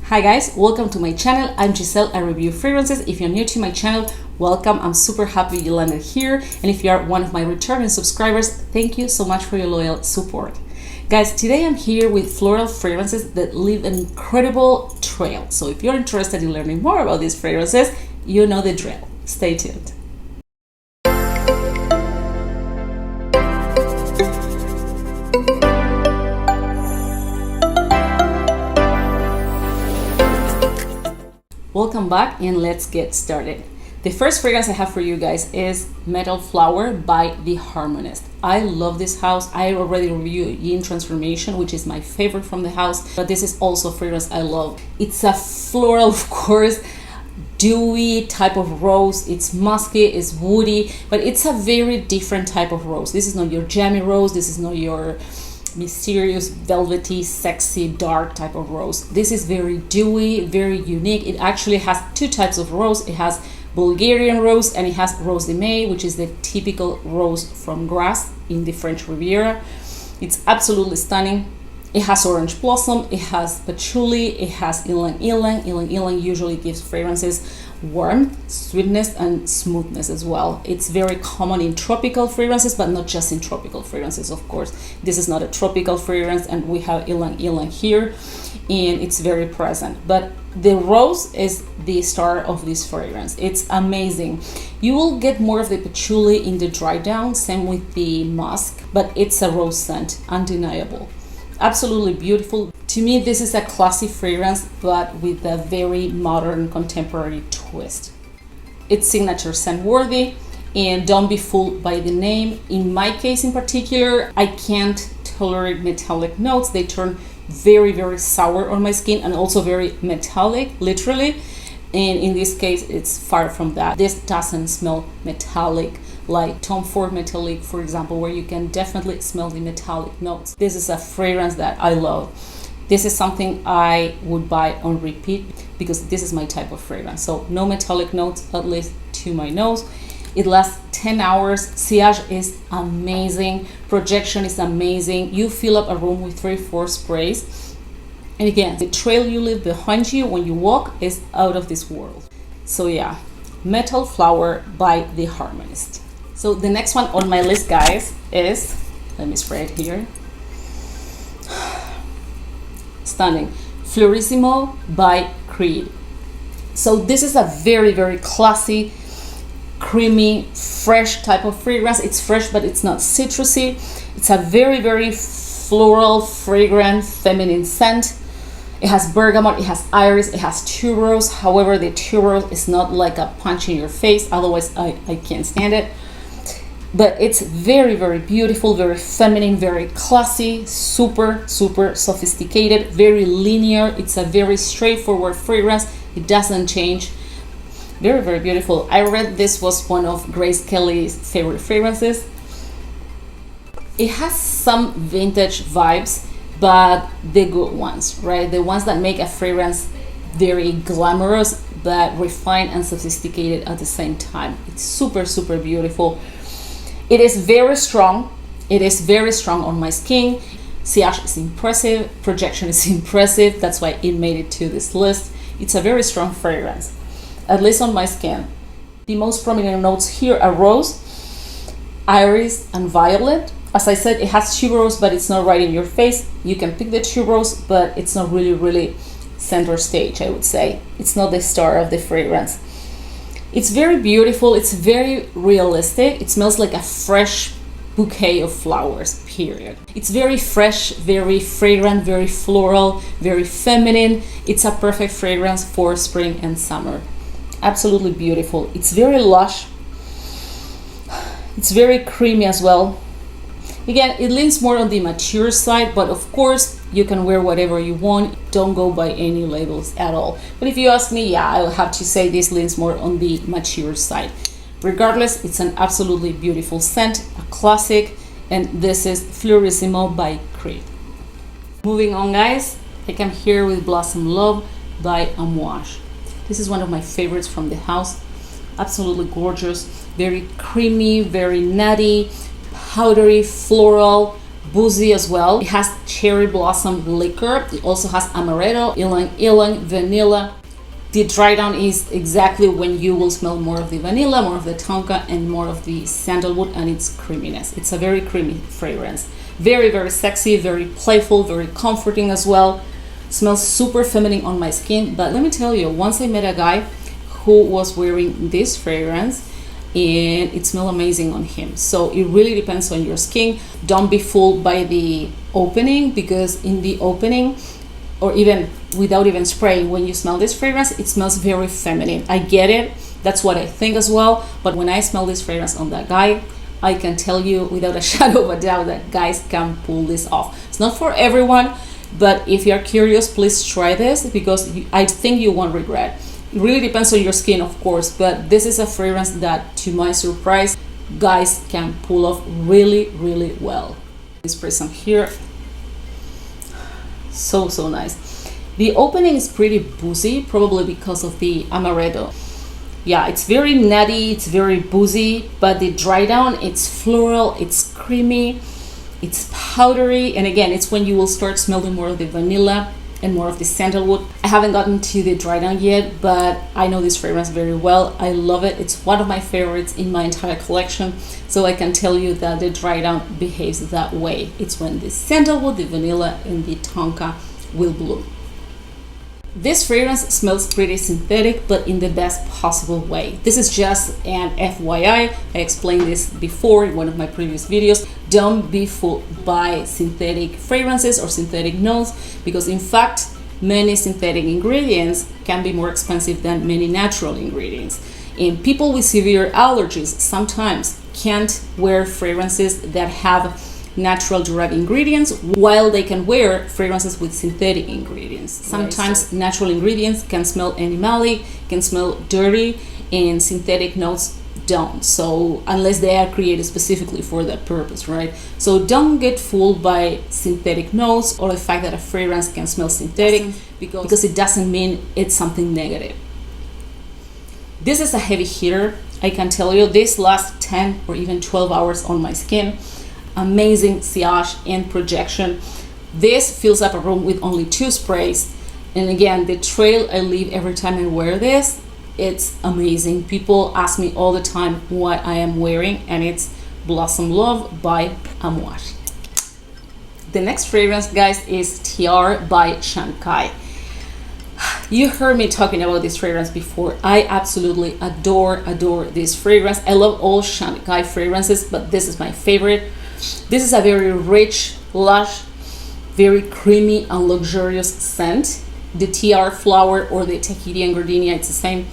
Hi guys, welcome to my channel. I'm Giselle, I review fragrances. If you're new to my channel, welcome. I'm super happy you landed here. And if you are one of my returning subscribers, thank you so much for your loyal support. Guys, today I'm here with floral fragrances that leave an incredible trail. So if you're interested in learning more about these fragrances, you know the drill. Stay tuned. Welcome back and let's get started. The first fragrance I have for you guys is Metal Flower by The Harmonist. I love this house. I already reviewed Yin Transformation, which is my favorite from the house, but this is also a fragrance I love. It's a floral, of course, dewy type of rose. It's musky, it's woody, but it's a very different type of rose. This is not your jammy rose. This is not your mysterious, velvety, sexy, dark type of rose. This is very dewy, very unique. It actually has two types of rose. It has Bulgarian rose and it has Rose de May, which is the typical rose from grass in the French Riviera. It's absolutely stunning. It has orange blossom, it has patchouli, it has ylang ylang. Ylang ylang usually gives fragrances warmth, sweetness, and smoothness as well. It's very common in tropical fragrances, but not just in tropical fragrances, of course. This is not a tropical fragrance, and we have ylang ylang here, and it's very present. But the rose is the star of this fragrance. It's amazing. You will get more of the patchouli in the dry down, same with the musk, but it's a rose scent, undeniable. Absolutely beautiful. To me, this is a classy fragrance, but with a very modern, contemporary twist. It's signature scent worthy, and don't be fooled by the name. In my case in particular, I can't tolerate metallic notes. They turn very, very sour on my skin and also very metallic, literally. And in this case, it's far from that. This doesn't smell metallic like Tom Ford Metallic, for example, where you can definitely smell the metallic notes. This is a fragrance that I love. This is something I would buy on repeat because this is my type of fragrance. So no metallic notes, at least to my nose. It lasts 10 hours. Sillage is amazing. Projection is amazing. You fill up a room with 3-4 sprays. And again, the trail you leave behind you when you walk is out of this world. So yeah, Metal Flower by The Harmonist. So the next one on my list, guys, is, let me spray it here. Stunning. Fluorismo by Creed. So this is a very, very classy, creamy, fresh type of fragrance. It's fresh, but it's not citrusy. It's a very, very floral, fragrant, feminine scent. It has bergamot, it has iris, it has tuberose. However, the tuberose is not like a punch in your face. Otherwise, I can't stand it. But it's very, very beautiful, very feminine, very classy, super, super sophisticated, very linear. It's a very straightforward fragrance. It doesn't change. Very, very beautiful. I read this was one of Grace Kelly's favorite fragrances. It has some vintage vibes, but the good ones, right? The ones that make a fragrance very glamorous, but refined and sophisticated at the same time. It's super, super beautiful. It is very strong. It is very strong on my skin. Sillage is impressive. Projection is impressive. That's why it made it to this list. It's a very strong fragrance, at least on my skin. The most prominent notes here are rose, iris, and violet. As I said, it has tuberose, but it's not right in your face. You can pick the tuberose, but it's not really center stage, I would say. It's not the star of the fragrance. It's very beautiful. It's very realistic. It smells like a fresh bouquet of flowers, period. It's very fresh, very fragrant, very floral, very feminine. It's a perfect fragrance for spring and summer. Absolutely beautiful. It's very lush. It's very creamy as well. Again, it leans more on the mature side, but of course, you can wear whatever you want. Don't go by any labels at all. But if you ask me, yeah, I'll have to say this leans more on the mature side. Regardless, it's an absolutely beautiful scent, a classic, and this is Fluorismo by Creed. Moving on, guys, I come here with Blossom Love by Amouage. This is one of my favorites from the house. Absolutely gorgeous, very creamy, very nutty, powdery, floral, boozy as well. It has cherry blossom liquor. It also has amaretto, ylang ylang, vanilla. The dry down is exactly when you will smell more of the vanilla, more of the tonka, and more of the sandalwood and its creaminess. It's a very creamy fragrance. Very, very sexy, very playful, very comforting as well. Smells super feminine on my skin. But let me tell you, once I met a guy who was wearing this fragrance, and it smells amazing on him. So it really depends on your skin. Don't be fooled by the opening, because in the opening, or even without even spraying, when you smell this fragrance, it smells very feminine. I get it, that's what I think as well, but when I smell this fragrance on that guy, I can tell you without a shadow of a doubt that guys can pull this off. It's not for everyone, but if you're curious, please try this, because I think you won't regret. It really depends on your skin, of course, but this is a fragrance that, to my surprise, guys can pull off really, really well. Let's spray some here. So nice. The opening is pretty boozy, probably because of the amaretto. Yeah, it's very nutty, it's very boozy, but the dry down, it's floral, it's creamy, it's powdery, and again, it's when you will start smelling more of the vanilla and more of the sandalwood. I haven't gotten to the dry down yet, but I know this fragrance very well. I love it. It's one of my favorites in my entire collection, so I can tell you that the dry down behaves that way. It's when the sandalwood, the vanilla, and the tonka will bloom. This fragrance smells pretty synthetic, but in the best possible way. This is just an FYI. I explained this before in one of my previous videos. Don't be fooled by synthetic fragrances or synthetic notes, because in fact, many synthetic ingredients can be more expensive than many natural ingredients. And people with severe allergies sometimes can't wear fragrances that have natural derived ingredients, while they can wear fragrances with synthetic ingredients. Sometimes natural ingredients can smell animalic, can smell dirty, and synthetic notes don't. So unless they are created specifically for that purpose, right? So don't get fooled by synthetic notes or the fact that a fragrance can smell synthetic, because it doesn't mean it's something negative. This is a heavy hitter. I can tell you, this lasts 10 or even 12 hours on my skin. Amazing sillage and projection. This fills up a room with only 2 sprays, and again, the trail I leave every time I wear this, it's amazing. People ask me all the time what I am wearing, and it's Blossom Love by Amouage. The next fragrance, guys, is Tiare by Shanghai. You heard me talking about this fragrance before. I absolutely adore this fragrance. I love all Shanghai fragrances, but this is my favorite. This is a very rich, lush, very creamy and luxurious scent. The Tiare flower, or the Tahiti and gardenia, it's the same,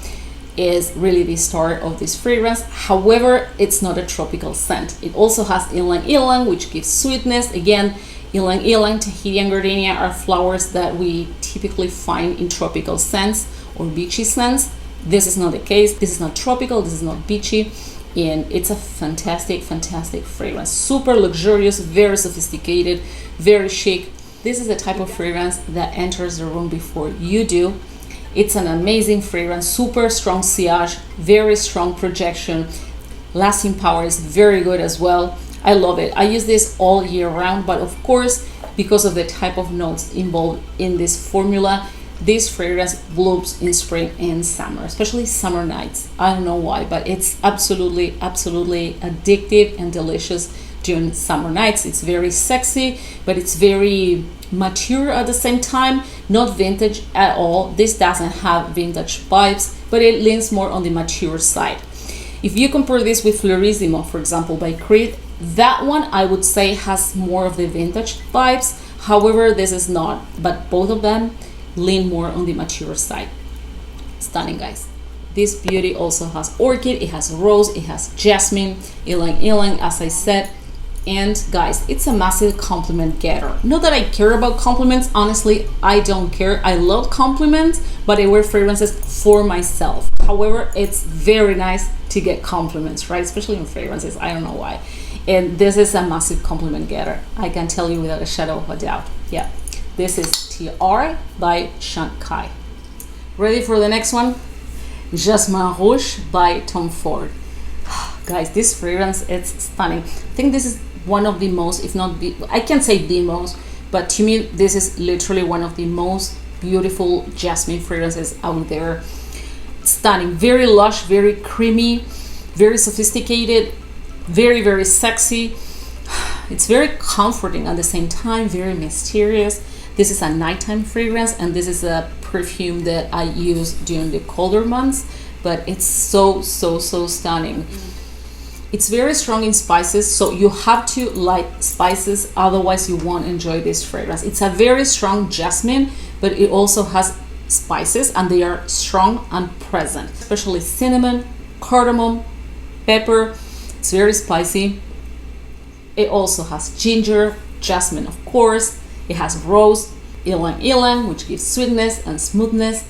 is really the star of this fragrance. However, it's not a tropical scent. It also has ylang ylang, which gives sweetness. Again, ylang ylang, Tahiti and gardenia are flowers that we typically find in tropical scents or beachy scents. This is not the case. This is not tropical, this is not beachy, and it's a fantastic fragrance. Super luxurious, very sophisticated, very chic. This is the type of fragrance that enters the room before you do. It's an amazing fragrance, super strong sillage, very strong projection. Lasting power is very good as well. I love it. I use this all year round, but of course, because of the type of notes involved in this formula, this fragrance blooms in spring and summer, especially summer nights. I don't know why, but it's absolutely addictive and delicious during summer nights. It's very sexy, but it's very mature at the same time, not vintage at all. This doesn't have vintage vibes, but it leans more on the mature side. If you compare this with Fluorismo, for example, by Creed, that one I would say has more of the vintage vibes. However, this is not, but both of them lean more on the mature side. Stunning, guys. This beauty also has orchid, it has rose, it has jasmine, ylang ylang, as I said. And guys, it's a massive compliment getter. Not that I care about compliments, honestly, I don't care. I love compliments, but I wear fragrances for myself. However, it's very nice to get compliments, right? Especially in fragrances, I don't know why. And this is a massive compliment getter. I can tell you without a shadow of a doubt. Yeah, this is Tiare by Shanghai. Ready for the next one? Jasmin Rouge by Tom Ford. Guys, this fragrance, it's stunning. I think this is one of the most, if not the, I can't say the most, but to me this is literally one of the most beautiful jasmine fragrances out there. Stunning, very lush, very creamy, very sophisticated, very, very sexy. It's very comforting at the same time, very mysterious. This is a nighttime fragrance, and this is a perfume that I use during the colder months, but it's so stunning. It's very strong in spices, so you have to like spices, otherwise you won't enjoy this fragrance. It's a very strong jasmine, but it also has spices, and they are strong and present, especially cinnamon, cardamom, pepper. It's very spicy. It also has ginger, jasmine, of course. It has rose, ylang ylang, which gives sweetness and smoothness,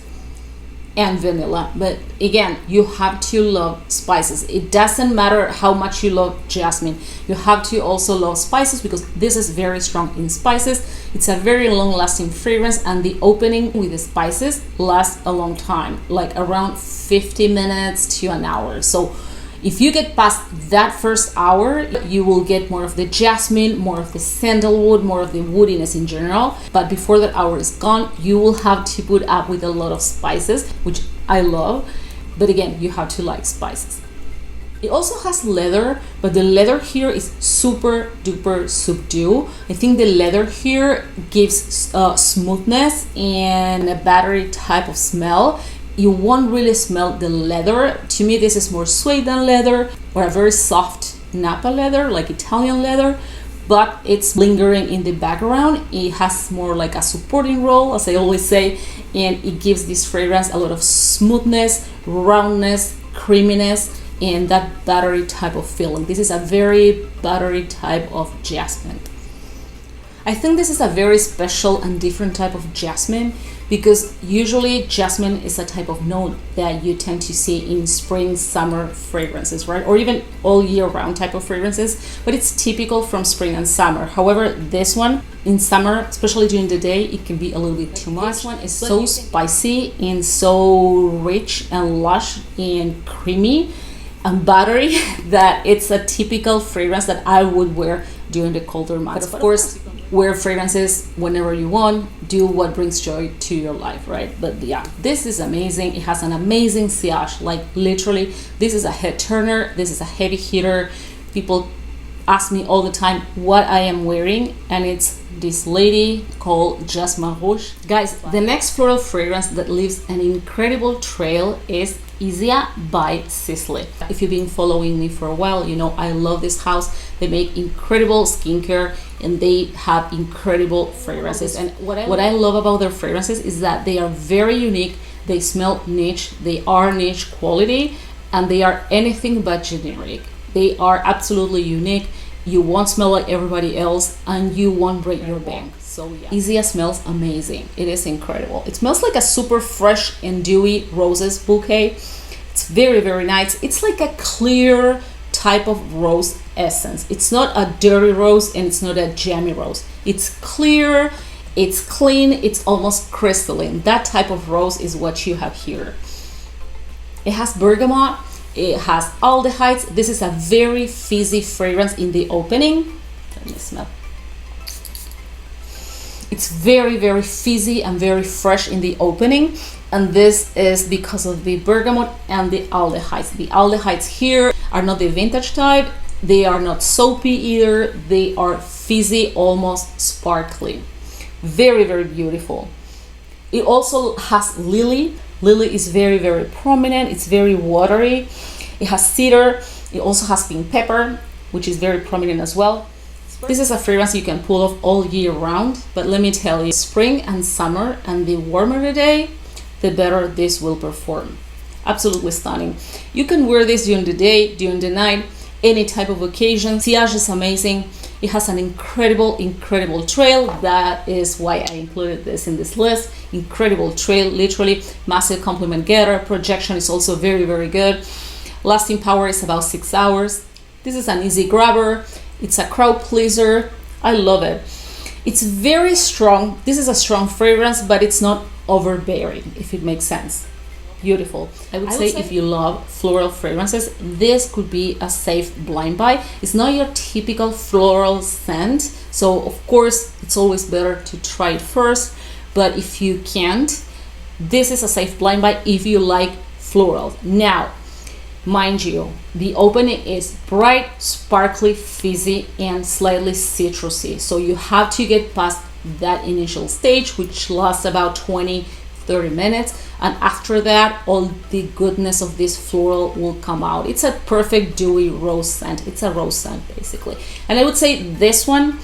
and vanilla. But again, you have to love spices. It doesn't matter how much you love jasmine, you have to also love spices, because this is very strong in spices. It's a very long lasting fragrance, and the opening with the spices lasts a long time, like around 50 minutes to an hour. So if you get past that first hour, you will get more of the jasmine, more of the sandalwood, more of the woodiness in general. But before that hour is gone, you will have to put up with a lot of spices, which I love. But again, you have to like spices. It also has leather, but the leather here is super duper subdued. I think the leather here gives smoothness and a battery type of smell. You won't really smell the leather. To me, this is more suede than leather, or a very soft Napa leather, like Italian leather, but it's lingering in the background. It has more like a supporting role, as I always say, and it gives this fragrance a lot of smoothness, roundness, creaminess, and that battery type of feeling. This is a very battery type of jasmine. I think this is a very special and different type of jasmine, because usually jasmine is a type of note that you tend to see in spring, summer fragrances, right? Or even all year round type of fragrances, but it's typical from spring and summer. However, this one in summer, especially during the day, it can be a little bit too much. This one is so spicy and so rich and lush and creamy and buttery that it's a typical fragrance that I would wear during the colder months. But of course, wear fragrances whenever you want, do what brings joy to your life, right? But yeah, this is amazing. It has an amazing sillage, like literally, this is a head turner, this is a heavy hitter. People ask me all the time what I am wearing, and it's this lady called Jasmin Rouge. Guys, the next floral fragrance that leaves an incredible trail is Izia by Sisley. If you've been following me for a while, you know I love this house. They make incredible skincare and they have incredible fragrances. And what I love about their fragrances is that they are very unique. They smell niche, they are niche quality, and they are anything but generic. They are absolutely unique. You won't smell like everybody else, and you won't break your bank. So yeah, Izia smells amazing. It is incredible. It smells like a super fresh and dewy roses bouquet. It's very, very nice. It's like a clear type of rose essence. It's not a dirty rose and it's not a jammy rose. It's clear, it's clean, it's almost crystalline. That type of rose is what you have here. It has bergamot. It has aldehydes. This is a very fizzy fragrance in the opening. Let me smell. It's very, very fizzy and very fresh in the opening. And this is because of the bergamot and the aldehydes. The aldehydes here are not the vintage type. They are not soapy either. They are fizzy, almost sparkly. Very, very beautiful. It also has lily. Lily is very, very prominent. It's very watery. It has cedar. It also has pink pepper, which is very prominent as well. This is a fragrance you can pull off all year round, but let me tell you, spring and summer, and the warmer the day, the better this will perform. Absolutely stunning. You can wear this during the day, during the night, any type of occasion. Sillage is amazing. It has an incredible, incredible trail. That is why I included this in this list. Incredible trail, literally massive compliment getter. Projection is also very, very good. Lasting power is about 6 hours. This is an easy grabber. It's a crowd pleaser. I love it. It's very strong. This is a strong fragrance, but it's not overbearing, if it makes sense. beautiful. I would say if you love floral fragrances, this could be a safe blind buy. It's not your typical floral scent, so of course it's always better to try it first, but if you can't, this is a safe blind buy if you like florals. Now, mind you, the opening is bright, sparkly, fizzy, and slightly citrusy, so you have to get past that initial stage, which lasts about 20-30 minutes, and after that all the goodness of this floral will come out. It's a perfect dewy rose scent. It's a rose scent basically, and I would say this one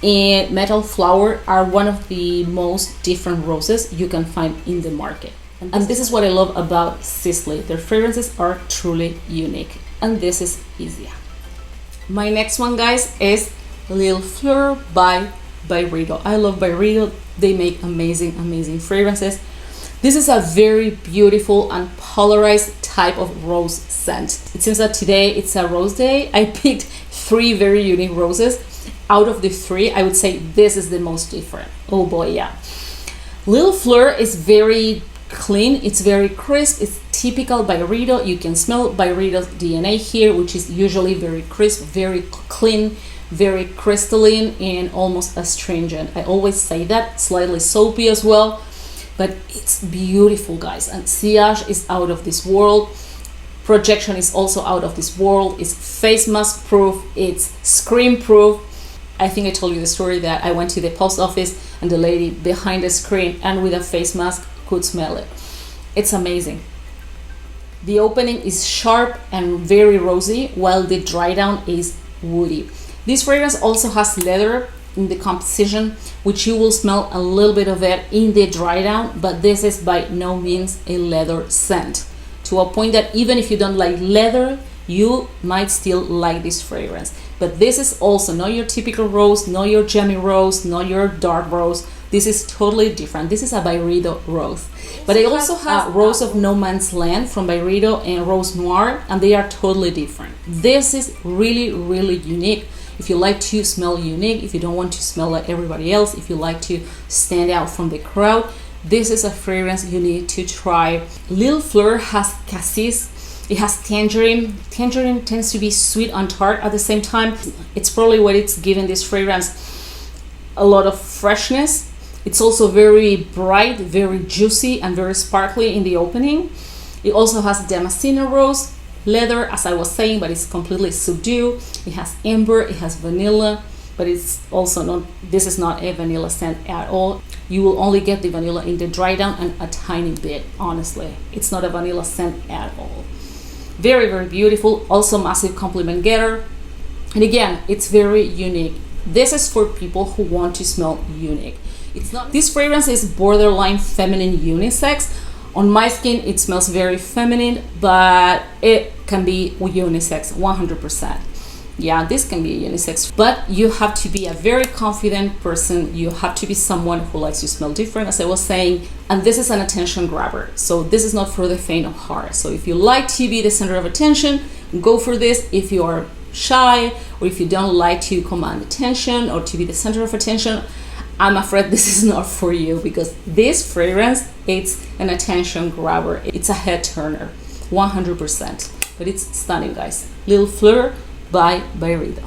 and Metal Flower are one of the most different roses you can find in the market, and this is what I love about Sisley. Their fragrances are truly unique, and this is Izia. My next one, guys, is Lil Fleur by Byredo. I love Byredo. They make amazing fragrances. This is a very beautiful and polarized type of rose scent. It seems that today it's a rose day. I picked 3 very unique roses. Out of the 3, I would say this is the most different. Oh boy, yeah. Lil Fleur is very clean, it's very crisp, it's typical Byredo. You can smell Byredo's DNA here, which is usually very crisp, very clean, very crystalline, and almost astringent. I always say that, slightly soapy as well, but it's beautiful, guys. And sillage is out of this world. Projection is also out of this world. It's face mask proof, it's screen proof. I think I told you the story that I went to the post office and the lady behind the screen and with a face mask could smell it. It's amazing. The opening is sharp and very rosy, while the dry down is woody. This fragrance also has leather in the composition, which you will smell a little bit of it in the dry down, but this is by no means a leather scent, to a point that even if you don't like leather, you might still like this fragrance. But this is also not your typical rose, not your jammy rose, not your dark rose. This is totally different. This is a Byredo rose. But I also have Rose of No Man's Land from Byredo and Rose Noir, and they are totally different. This is really unique. If you like to smell unique, if you don't want to smell like everybody else, if you like to stand out from the crowd, this is a fragrance you need to try. Lil Fleur has cassis. It has tangerine. Tangerine tends to be sweet and tart at the same time. It's probably what it's given this fragrance a lot of freshness. It's also very bright, very juicy, and very sparkly in the opening. It also has Damascene rose, leather, as I was saying, but it's completely subdued. It has amber, it has vanilla, but it's also not, this is not a vanilla scent at all. You will only get the vanilla in the dry down and a tiny bit, honestly. It's not a vanilla scent at all. Very beautiful, also massive compliment getter. And again, it's very unique. This is for people who want to smell unique. It's not. This fragrance is borderline feminine unisex. On my skin, it smells very feminine, but it can be unisex 100%. Yeah, this can be unisex, but you have to be a very confident person. You have to be someone who likes to smell different, as I was saying, and this is an attention grabber. So this is not for the faint of heart. So if you like to be the center of attention, go for this. If you are shy, or if you don't like to command attention or to be the center of attention, I'm afraid this is not for you, because this fragrance, it's an attention grabber. It's a head turner, 100%. But it's stunning, guys. Lil Fleur by Byredo.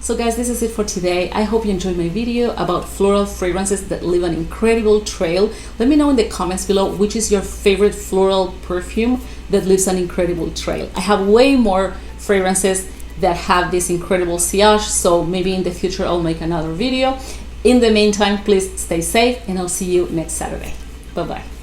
So guys, this is it for today. I hope you enjoyed my video about floral fragrances that leave an incredible trail. Let me know in the comments below which is your favorite floral perfume that leaves an incredible trail. I have way more fragrances that have this incredible sillage, so maybe in the future I'll make another video. In the meantime, please stay safe, and I'll see you next Saturday. Bye bye.